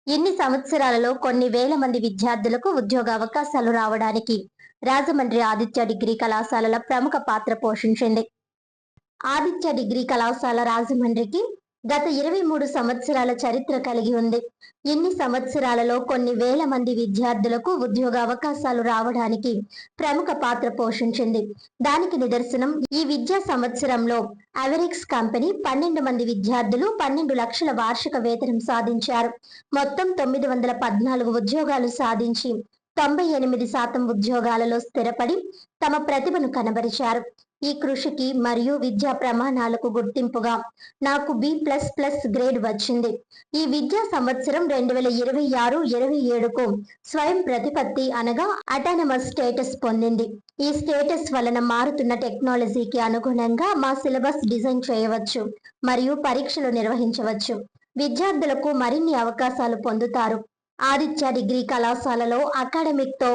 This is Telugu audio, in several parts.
ఇన్ని సంవత్సరాలలో కొన్ని వేల మంది విద్యార్థులకు ఉద్యోగ అవకాశాలు రావడానికి రాజమండ్రి ఆదిత్య డిగ్రీ కళాశాలల ప్రముఖ పాత్ర పోషించింది. ఆదిత్య డిగ్రీ కళాశాల రాజమండ్రికి గత 23 సంవత్సరాల చరిత్ర కలిగి ఉంది. ఇన్ని సంవత్సరాలలో కొన్ని వేల మంది విద్యార్థులకు ఉద్యోగ అవకాశాలు రావడానికి ప్రముఖ పాత్ర పోషించింది. దానికి నిదర్శనం ఈ విద్యా సంవత్సరంలో అవెరిక్స్ కంపెనీ 12 మంది విద్యార్థులు 12 లక్షల వార్షిక వేతనం సాధించారు. మొత్తం 914 ఉద్యోగాలు సాధించి 98% ఉద్యోగాలలో స్థిరపడి తమ ప్రతిభను కనబరిచారు. ఈ కృషికి మరియు విద్యా ప్రమాణాలకు గుర్తింపుగా నాకు B++ గ్రేడ్ వచ్చింది. ఈ విద్యా సంవత్సరం 2026-27కు స్వయం ప్రతిపత్తి అనగా అటానమస్ స్టేటస్ పొందింది. ఈ స్టేటస్ వలన మారుతున్న టెక్నాలజీకి అనుగుణంగా మా సిలబస్ డిజైన్ చేయవచ్చు మరియు పరీక్షలు నిర్వహించవచ్చు. విద్యార్థులకు మరిన్ని అవకాశాలు పొందుతారు. ఆదిత్య డిగ్రీ కళాశాలలో అకాడమిక్ తో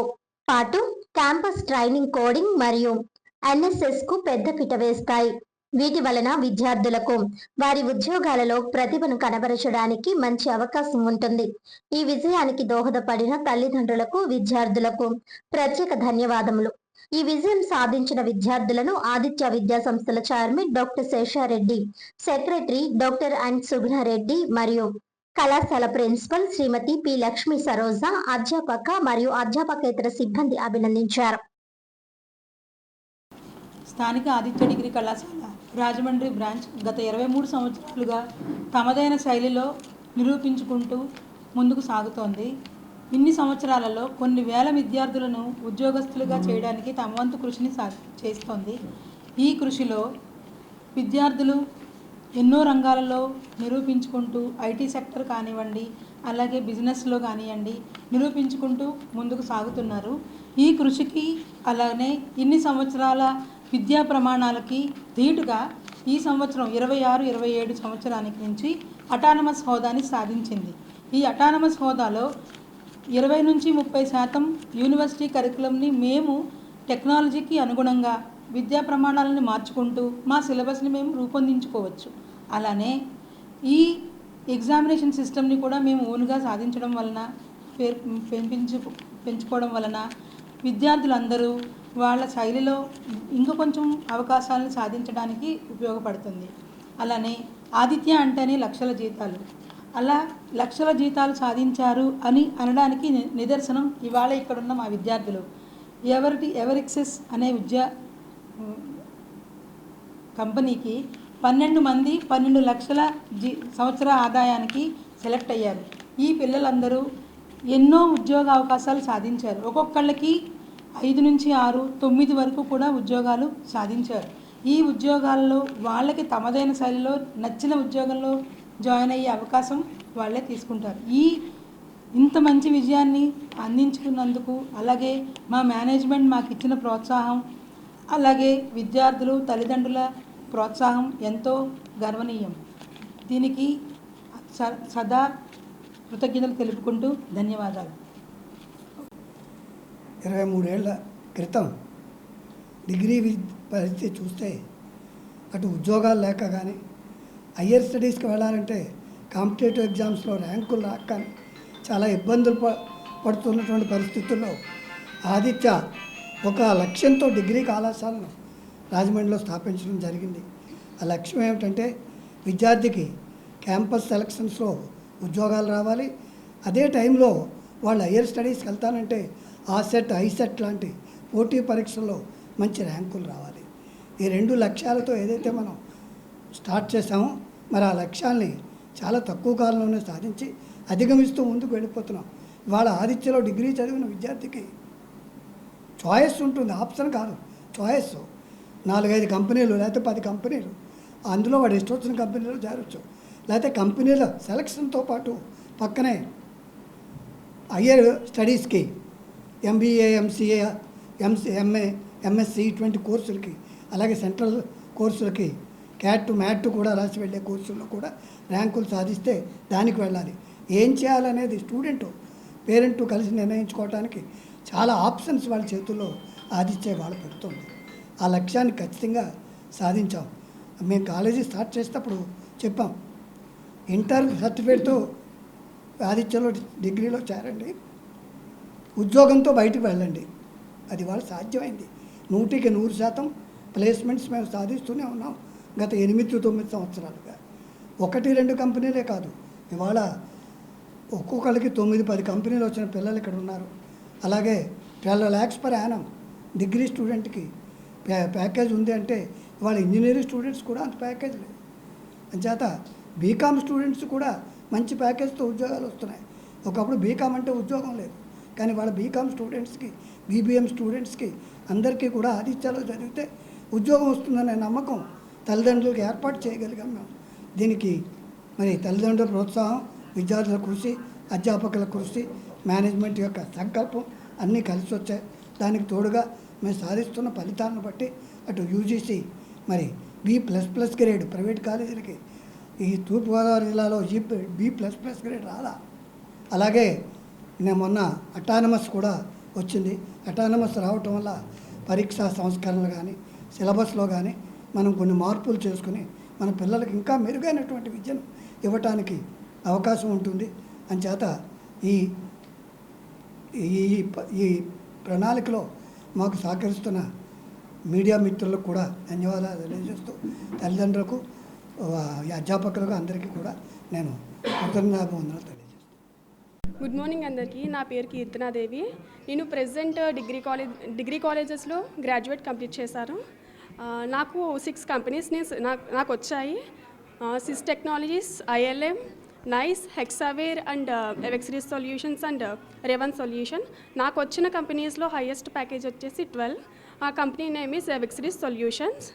పాటు క్యాంపస్ ట్రైనింగ్, కోడింగ్ మరియు ఎన్ఎస్ఎస్ కు పెద్దపీట వేస్తాయి. వీటి వలన విద్యార్థులకు వారి ఉద్యోగాలలో ప్రతిభను కనబరచడానికి మంచి అవకాశం ఉంటుంది. ఈ విజయానికి దోహదపడిన తల్లిదండ్రులకు, విద్యార్థులకు ప్రత్యేక ధన్యవాదములు. ఈ విజయం సాధించిన విద్యార్థులను ఆదిత్య విద్యా సంస్థల chairman doctor Sesha Reddy, secretary doctor Suguna Reddy మరియు కళాశాల ప్రిన్సిపల్ శ్రీమతి పి లక్ష్మీ సరోజ, అధ్యాపక మరియు అధ్యాపకేతర సిబ్బంది అభినందించారు. స్థానిక ఆదిత్య డిగ్రీ కళాశాల రాజమండ్రి బ్రాంచ్ గత 23 సంవత్సరాలుగా తమదైన శైలిలో నిరూపించుకుంటూ ముందుకు సాగుతోంది. ఇన్ని సంవత్సరాలలో కొన్ని వేల విద్యార్థులను ఉద్యోగస్తులుగా చేయడానికి తమ వంతు కృషిని చేస్తోంది. ఈ కృషిలో విద్యార్థులు ఎన్నో రంగాలలో నిరూపించుకుంటూ ఐటీ సెక్టర్ కానివ్వండి, అలాగే బిజినెస్లో కానివ్వండి నిరూపించుకుంటూ ముందుకు సాగుతున్నారు. ఈ కృషికి అలానే ఇన్ని సంవత్సరాల విద్యా ప్రమాణాలకి ధీటుగా ఈ సంవత్సరం 26-27 సంవత్సరానికి నుంచి అటానమస్ హోదాని సాధించింది. ఈ అటానమస్ హోదాలో 20-30% యూనివర్సిటీ కరికులంని మేము టెక్నాలజీకి అనుగుణంగా విద్యా ప్రమాణాలను మార్చుకుంటూ మా సిలబస్ని మేము రూపొందించుకోవచ్చు. అలానే ఈ ఎగ్జామినేషన్ సిస్టమ్ని కూడా మేము ఓన్గా సాధించడం వలన పెంచుకోవడం వలన విద్యార్థులందరూ వాళ్ళ శైలిలో ఇంకా కొంచెం అవకాశాలను సాధించడానికి ఉపయోగపడుతుంది. అలానే ఆదిత్య అంటేనే లక్షల జీతాలు, అలా లక్షల జీతాలు సాధించారు అని అనడానికి నిదర్శనం ఇవాళ ఇక్కడున్న మా విద్యార్థులు. ఎవరిక్సెస్ అనే విద్యా కంపెనీకి 12 మంది 12 లక్షల సంవత్సర ఆదాయానికి సెలెక్ట్ అయ్యారు. ఈ పిల్లలందరూ ఎన్నో ఉద్యోగ అవకాశాలు సాధించారు. ఒక్కొక్కళ్ళకి 5-6, 9 వరకు కూడా ఉద్యోగాలు సాధించారు. ఈ ఉద్యోగాల్లో వాళ్ళకి తమదైన శైలిలో నచ్చిన ఉద్యోగంలో జాయిన్ అయ్యే అవకాశం వాళ్ళే తీసుకుంటారు. ఇంత మంచి విజయాన్ని అందించుకున్నందుకు అలాగే మా మేనేజ్మెంట్ మాకు ఇచ్చిన ప్రోత్సాహం, అలాగే విద్యార్థులు తల్లిదండ్రుల ప్రోత్సాహం ఎంతో గర్వనీయం. దీనికి సదా కృతజ్ఞతలు తెలుపుకుంటూ ధన్యవాదాలు. 23 ఏళ్ల క్రితం డిగ్రీ పరిస్థితి చూస్తే అటు ఉద్యోగాలు లేక కానీ, హయ్యర్ స్టడీస్కి వెళ్ళాలంటే కాంపిటేటివ్ ఎగ్జామ్స్లో ర్యాంకులు రాక కానీ చాలా ఇబ్బందులు పడుతున్నటువంటి పరిస్థితుల్లో ఆదిత్య ఒక లక్ష్యంతో డిగ్రీ కళాశాలను రాజమండ్రిలో స్థాపించడం జరిగింది. ఆ లక్ష్యం ఏమిటంటే విద్యార్థికి క్యాంపస్ సెలక్షన్స్లో ఉద్యోగాలు రావాలి, అదే టైంలో వాళ్ళు హయ్యర్ స్టడీస్కి వెళ్తానంటే ఆసెట్, ఐసెట్ లాంటి పోటీ పరీక్షల్లో మంచి ర్యాంకులు రావాలి. ఈ 2 లక్ష్యాలతో ఏదైతే మనం స్టార్ట్ చేసామో మరి ఆ లక్ష్యాల్ని చాలా తక్కువ కాలంలోనే సాధించి అధిగమిస్తూ ముందుకు వెళ్ళిపోతున్నాం. ఇవాళ ఆదిత్యలో డిగ్రీ చదివిన విద్యార్థికి చాయిస్ ఉంటుంది, ఆప్షన్ కాదు, చాయిస్. 4-5 కంపెనీలు లేకపోతే 10 కంపెనీలు, అందులో వాడు ఇష్టం వచ్చిన కంపెనీలో చేరవచ్చు. లేకపోతే కంపెనీల సెలక్షన్తో పాటు పక్కనే higher స్టడీస్కి MBA, MCA, MA, MSc ఇటువంటి కోర్సులకి, అలాగే సెంట్రల్ కోర్సులకి క్యాట్, మ్యాట్ కూడా రాసి వెళ్ళే కోర్సుల్లో కూడా ర్యాంకులు సాధిస్తే దానికి వెళ్ళాలి. ఏం చేయాలనేది స్టూడెంటు, పేరెంటు కలిసి నిర్ణయించుకోవడానికి చాలా ఆప్షన్స్ వాళ్ళ చేతుల్లో ఆదిత్య వాళ్ళ పెడుతుంది. ఆ లక్ష్యాన్ని ఖచ్చితంగా సాధించాం. మేము కాలేజీ స్టార్ట్ చేసేటప్పుడు చెప్పాం, ఇంటర్ సర్టిఫికేట్తో ఆదిత్యలో డిగ్రీలో చేరండి, ఉద్యోగంతో బయటకు వెళ్ళండి. అది వాళ్ళు సాధ్యమైంది. 100% ప్లేస్మెంట్స్ మేము సాధిస్తూనే ఉన్నాం గత 8-9 సంవత్సరాలుగా. 1-2 కంపెనీలే కాదు, ఇవాళ ఒక్కొక్కరికి 9-10 కంపెనీలు వచ్చిన పిల్లలు ఇక్కడ ఉన్నారు. అలాగే 12 lakhs per annum డిగ్రీ స్టూడెంట్కి ప్యాకేజ్ ఉంది అంటే ఇవాళ ఇంజనీరింగ్ స్టూడెంట్స్ కూడా అంత ప్యాకేజ్ లేదు. అంచేత బీకామ్ స్టూడెంట్స్ కూడా మంచి ప్యాకేజ్తో ఉద్యోగాలు వస్తున్నాయి. ఒకప్పుడు బీకామ్ అంటే ఉద్యోగం లేదు, కానీ వాళ్ళ బీకామ్ స్టూడెంట్స్కి, బీబీఎం స్టూడెంట్స్కి అందరికీ కూడా ఆదిత్యలో చదివితే ఉద్యోగం వస్తుందనే నమ్మకం తల్లిదండ్రులకు ఏర్పాటు చేయగలిగాం మేము. దీనికి మరి తల్లిదండ్రుల ప్రోత్సాహం, విద్యార్థుల కృషి, అధ్యాపకుల కృషి, మేనేజ్మెంట్ యొక్క సంకల్పం అన్నీ కలిసి వచ్చాయి. దానికి తోడుగా మేము సాధిస్తున్న ఫలితాలను బట్టి అటు యూజీసీ మరి B++ గ్రేడ్ ప్రైవేట్ కాలేజీలకి ఈ తూర్పుగోదావరి జిల్లాలో B++ గ్రేడ్ రాలా. అలాగే నేను మొన్న అటానమస్ కూడా వచ్చింది. అటానమస్ రావటం వల్ల పరీక్షా సంస్కరణలు కానీ సిలబస్లో కానీ మనం కొన్ని మార్పులు చేసుకుని మన పిల్లలకి ఇంకా మెరుగైనటువంటి విద్యను ఇవ్వటానికి అవకాశం ఉంటుంది. అంచేత ఈ ఈ ఈ ప్రణాళికలో మాకు సహకరిస్తున్న మీడియా మిత్రులకు కూడా ధన్యవాదాలు తెలియజేస్తూ, తల్లిదండ్రులకు, అధ్యాపకులకు అందరికీ కూడా నేను కృతజ్ఞతాభివందనాలు తెలియజేస్తాను. గుడ్ మార్నింగ్ అందరికీ. నా పేరు కీర్తనాదేవి. నేను ప్రెసెంట్ డిగ్రీ కాలేజెస్లో గ్రాడ్యుయేట్ కంప్లీట్ చేశాను. నాకు 6 కంపెనీస్ నాకు వచ్చాయి. సిస్ technologies, ILM, nice, Hexaware and ఎవెక్సిరీస్ సొల్యూషన్స్ అండ్ రెవన్ సొల్యూషన్. నాకు వచ్చిన కంపెనీస్లో హైయెస్ట్ ప్యాకేజ్ వచ్చేసి 12. ఆ కంపెనీ నేమ్ ఈస్ ఎవెక్సిరీస్ సొల్యూషన్స్.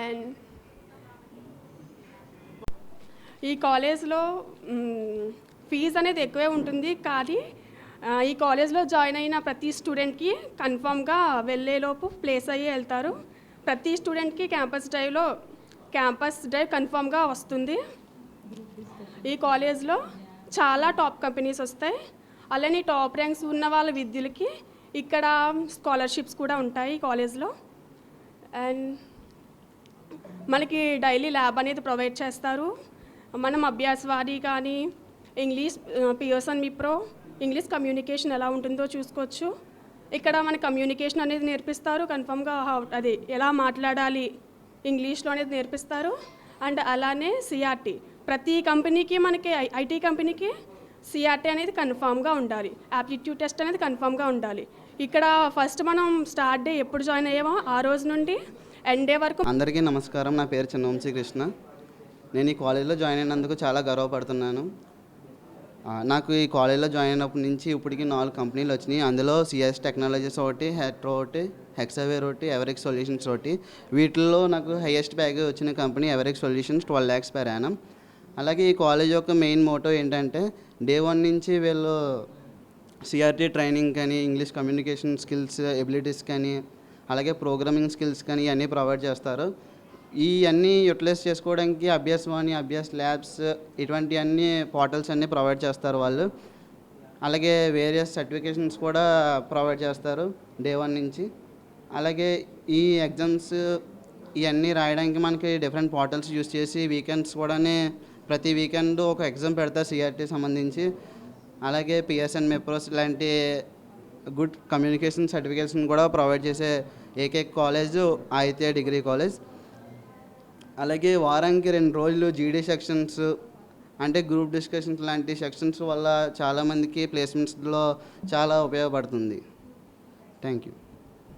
అండ్ ఈ కాలేజ్లో ఫీజు అనేది ఎక్కువే ఉంటుంది, కానీ ఈ కాలేజ్లో జాయిన్ అయిన ప్రతి స్టూడెంట్కి కన్ఫామ్గా వెళ్ళేలోపు ప్లేస్ అయ్యి వెళ్తారు. ప్రతి స్టూడెంట్కి క్యాంపస్ డ్రైవ్ కన్ఫామ్గా వస్తుంది. ఈ కాలేజ్లో చాలా టాప్ కంపెనీస్ వస్తాయి. అలానే టాప్ ర్యాంక్స్ ఉన్న వాళ్ళ విద్యులకి ఇక్కడ స్కాలర్షిప్స్ కూడా ఉంటాయి ఈ కాలేజ్లో. అండ్ మనకి డైలీ ల్యాబ్ అనేది ప్రొవైడ్ చేస్తారు. మనం అభ్యాసవాది కానీ English Pearson Wipro English communication ఎలా ఉంటుందో చూసుకోవచ్చు. ఇక్కడ మన కమ్యూనికేషన్ అనేది నేర్పిస్తారు. కన్ఫామ్గా అది ఎలా మాట్లాడాలి ఇంగ్లీష్లో అనేది నేర్పిస్తారు. అండ్ అలానే CRT, ప్రతి కంపెనీకి మనకి IT కంపెనీకి CRT అనేది కన్ఫామ్గా ఉండాలి. యాప్టిట్యూడ్ టెస్ట్ అనేది కన్ఫామ్గా ఉండాలి. ఇక్కడ ఫస్ట్ మనం స్టార్ట్ డే ఎప్పుడు జాయిన్ అయ్యామో ఆ రోజు నుండి ఎండ్ డే వరకు. అందరికీ నమస్కారం. నా పేరు చిన్నవంశీ కృష్ణ. నేను ఈ కాలేజీలో జాయిన్ అయినందుకు చాలా గర్వపడుతున్నాను. నాకు ఈ కాలేజీలో జాయిన్ అయినప్పటి నుంచి ఇప్పటికి 4 కంపెనీలు వచ్చినాయి. అందులో CS టెక్నాలజీస్ ఒకటి, హెట్రో ఒకటి, హెక్సావేర్ ఒకటి, ఎవరెక్స్ సొల్యూషన్స్ ఒకటి. వీటిల్లో నాకు హైయెస్ట్ ప్యాకేజ్ వచ్చిన company ఎవరెక్స్ solutions 12 lakhs per annum. అలాగే ఈ కాలేజ్ యొక్క మెయిన్ మోటో ఏంటంటే డే 1 నుంచి వీళ్ళు CRT ట్రైనింగ్ కానీ, ఇంగ్లీష్ కమ్యూనికేషన్ స్కిల్స్ ఎబిలిటీస్ కానీ, అలాగే ప్రోగ్రామింగ్ స్కిల్స్ కానీ ఇవన్నీ ప్రొవైడ్ చేస్తారు. ఇవన్నీ యూటిలైజ్ చేసుకోవడానికి అభ్యాసవాణి, అభ్యాస్ ల్యాబ్స్ ఇటువంటి అన్ని పోర్టల్స్ అన్నీ ప్రొవైడ్ చేస్తారు వాళ్ళు. అలాగే వేరియస్ సర్టిఫికేషన్స్ కూడా ప్రొవైడ్ చేస్తారు డే 1 నుంచి. అలాగే ఈ ఎగ్జామ్స్ ఇవన్నీ రాయడానికి మనకి డిఫరెంట్ పోర్టల్స్ యూస్ చేసి వీకెండ్స్ కూడా ప్రతి వీకెండ్ ఒక ఎగ్జామ్ పెడతారు CRT సంబంధించి. అలాగే PSN మెప్రోస్ లాంటి గుడ్ కమ్యూనికేషన్ సర్టిఫికేషన్ కూడా ప్రొవైడ్ చేసే ఏకైక కాలేజ్ ఆదిత్య డిగ్రీ కాలేజ్. అలాగే వారానికి 2 రోజులు GD సెక్షన్స్ అంటే గ్రూప్ డిస్కషన్స్ లాంటి సెక్షన్స్ వల్ల చాలామందికి ప్లేస్మెంట్స్లో చాలా ఉపయోగపడుతుంది. Thank you.